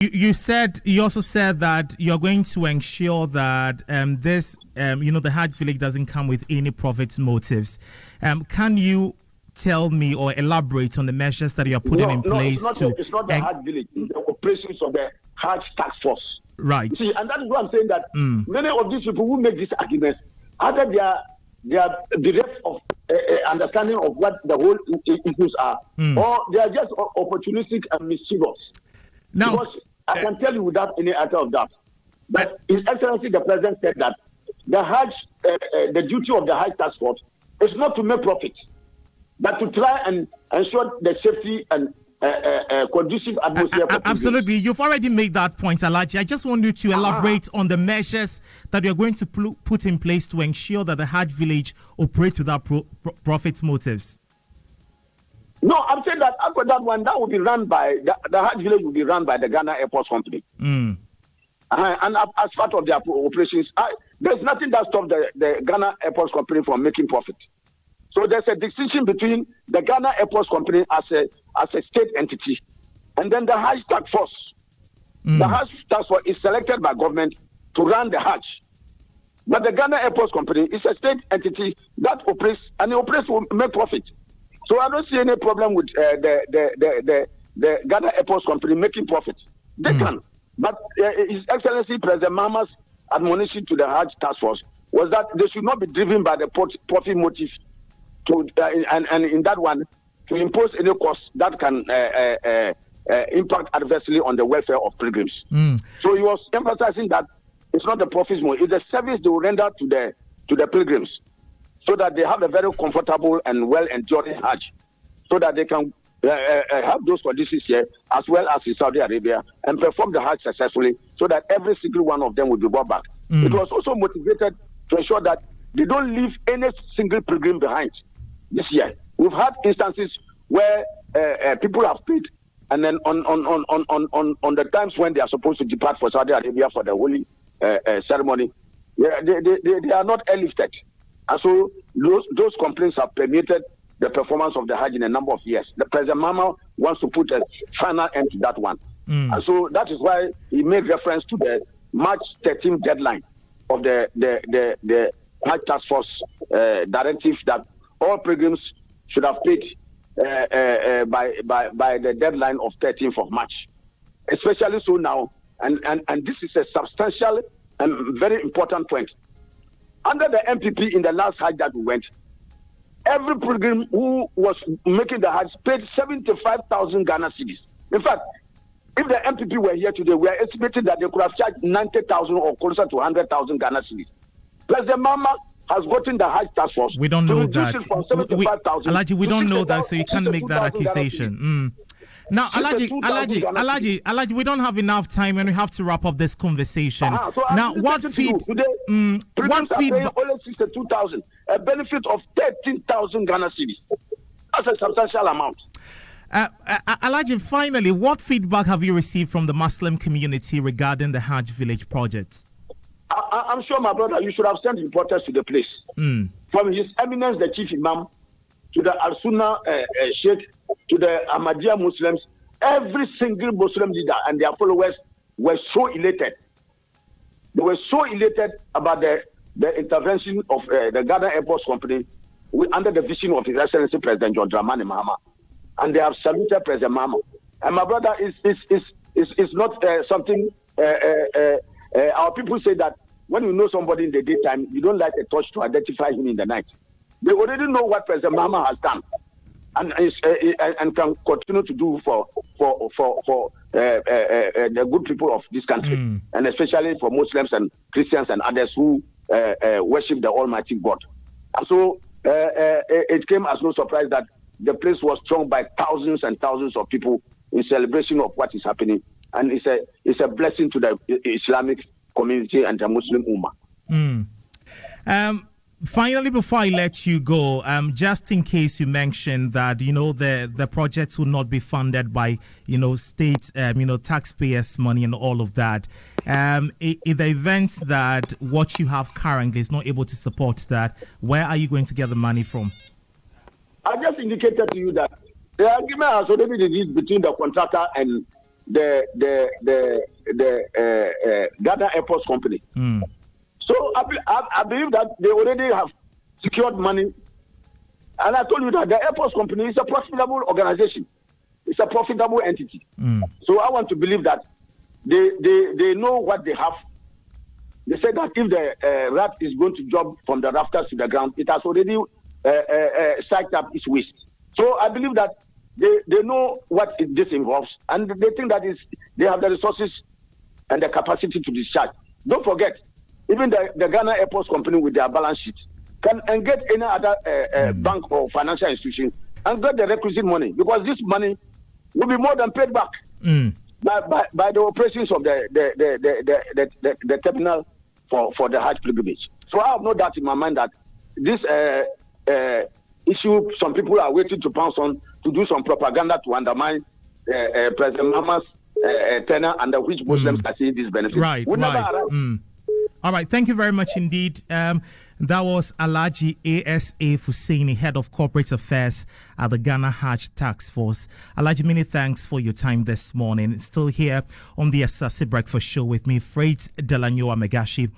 You also said that you're going to ensure that the Hajj Village doesn't come with any profit motives. Can you tell me or elaborate on the measures that you're putting in place? It's not the Hajj Village, it's the operations of the Hajj Taskforce. Right. See, and that is why I'm saying that many of these people who make these arguments, either they are bereft of understanding of what the whole issues are, or they are just opportunistic and mischievous. Now, because I can tell you without any answer of that, but His Excellency the President said that the Hajj, the duty of the Hajj Taskforce is not to make profit, but to try and ensure the safety and conducive atmosphere. Absolutely. You've already made that point, Alhaji. I just want you to elaborate on the measures that you're going to put in place to ensure that the Hajj Village operates without profit motives. No, I'm saying that after that one, that will be run by, the Hajj Village will be run by the Ghana Airports Company. And as part of their operations, there's nothing that stops the Ghana Airports Company from making profit. So there's a distinction between the Ghana Airports Company as a state entity, and then the Hajj Taskforce. The Hajj Taskforce is selected by government to run the Hajj. But the Ghana Airports Company is a state entity that operates, and it operates to make profit. So I don't see any problem with the Ghana Airports Company making profit. They can. But His Excellency President Mahama's admonition to the Hajj Taskforce was that they should not be driven by the profit motive and in that one to impose any cost that can impact adversely on the welfare of pilgrims. So he was emphasizing that it's not the profit motive, it's the service they will render to the pilgrims, so that they have a very comfortable and well-enduring Hajj, so that they can have those conditions here as well as in Saudi Arabia and perform the Hajj successfully, so that every single one of them will be brought back. It was also motivated to ensure that they don't leave any single pilgrim behind. This year, we've had instances where people have paid, and then on the times when they are supposed to depart for Saudi Arabia for the holy ceremony, they are not airlifted. And so those complaints have permeated the performance of the Hajj in a number of years. The President Mahama wants to put a final end to that one. And so that is why he made reference to the March 13th deadline of the Hajj Taskforce directive that all pilgrims should have paid by the deadline of 13th of March. Especially so now, and this is a substantial and very important point. Under the MPP in the last Hajj that we went, every pilgrim who was making the Hajj paid 75,000 Ghana cedis. In fact, if the MPP were here today, we are estimating that they could have charged 90,000 or closer to 100,000 Ghana cedis. President Mahama has gotten the Hajj Taskforce. We don't know that. Alhaji, we don't know that, so you can't make that accusation. Now, Alhaji, we don't have enough time and we have to wrap up this conversation. So now, what feedback? Only 62,000, a benefit of 13,000 Ghana cedis. That's a substantial amount. Alhaji, finally, what feedback have you received from the Muslim community regarding the Hajj Village project? I'm sure, my brother, you should have sent reporters to the place. From His Eminence, the Chief Imam, to the Al-Sunnah Sheikh, to the Ahmadiyya Muslims, every single Muslim leader and their followers were so elated. They were so elated about the intervention of the Ghana Airports Company under the vision of His Excellency President John Dramani Mahama. And they have saluted President Mahama. And my brother, is not something... our people say that when you know somebody in the daytime, you don't like a torch to identify him in the night. They already know what President Mahama has done and can continue to do for the good people of this country, and especially for Muslims and Christians and others who worship the Almighty God. And so it came as no surprise that the place was thronged by thousands and thousands of people in celebration of what is happening. And it's a blessing to the Islamic community and the Muslim Ummah. Finally, before I let you go, just in case you mentioned that, the projects will not be funded by, state, taxpayers' money and all of that. In the event that what you have currently is not able to support that, where are you going to get the money from? I just indicated to you that the argument has already been reached between the contractor and the Ghana Airports Company. So I believe that they already have secured money. And I told you that the Airports Company is a profitable organization. It's a profitable entity. So I want to believe that they know what they have. They said that if the rat is going to jump from the rafters to the ground, it has already psyched up its waist. So I believe that they know what this involves, and they think that they have the resources and the capacity to discharge. Don't forget, even the Ghana Airports Company with their balance sheet can engage any other bank or financial institution and get the requisite money, because this money will be more than paid back by the operations of the terminal for the Hajj pilgrimage. So I have no doubt in my mind that this issue, some people are waiting to pounce on to do some propaganda to undermine President Mahama's tenure, under which Muslims are seeing this benefit. Right. All right, thank you very much indeed. That was Alhaji A.S.A. Fuseini, Head of Corporate Affairs at the Ghana Hajj Taskforce. Alhaji, many thanks for your time this morning. Still here on the Asaase Breakfast Show with me, Freight Delanyoa Megashi.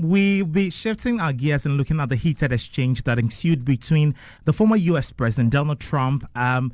We'll be shifting our gears and looking at the heated exchange that ensued between the former U.S. President Donald Trump and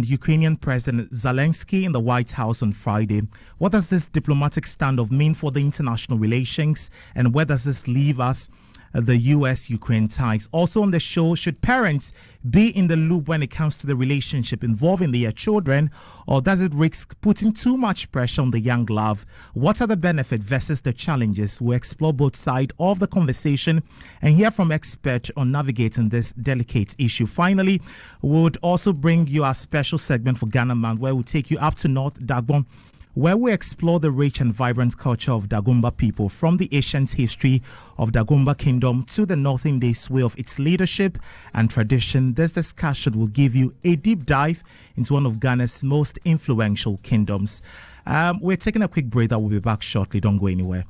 Ukrainian President Zelensky in the White House on Friday. What does this diplomatic standoff mean for the international relations, and where does this leave us? The U.S.-Ukraine ties. Also on the show, should parents be in the loop when it comes to the relationship involving their children, or does it risk putting too much pressure on the young love? What are the benefits versus the challenges? We'll explore both sides of the conversation and hear from experts on navigating this delicate issue. Finally, we would also bring you our special segment for Ghana Month, where we'll take you up to North Dagbon, where we explore the rich and vibrant culture of Dagomba people, from the ancient history of Dagomba Kingdom to the northern days way of its leadership and tradition. This discussion will give you a deep dive into one of Ghana's most influential kingdoms. We're taking a quick break. I will be back shortly. Don't go anywhere.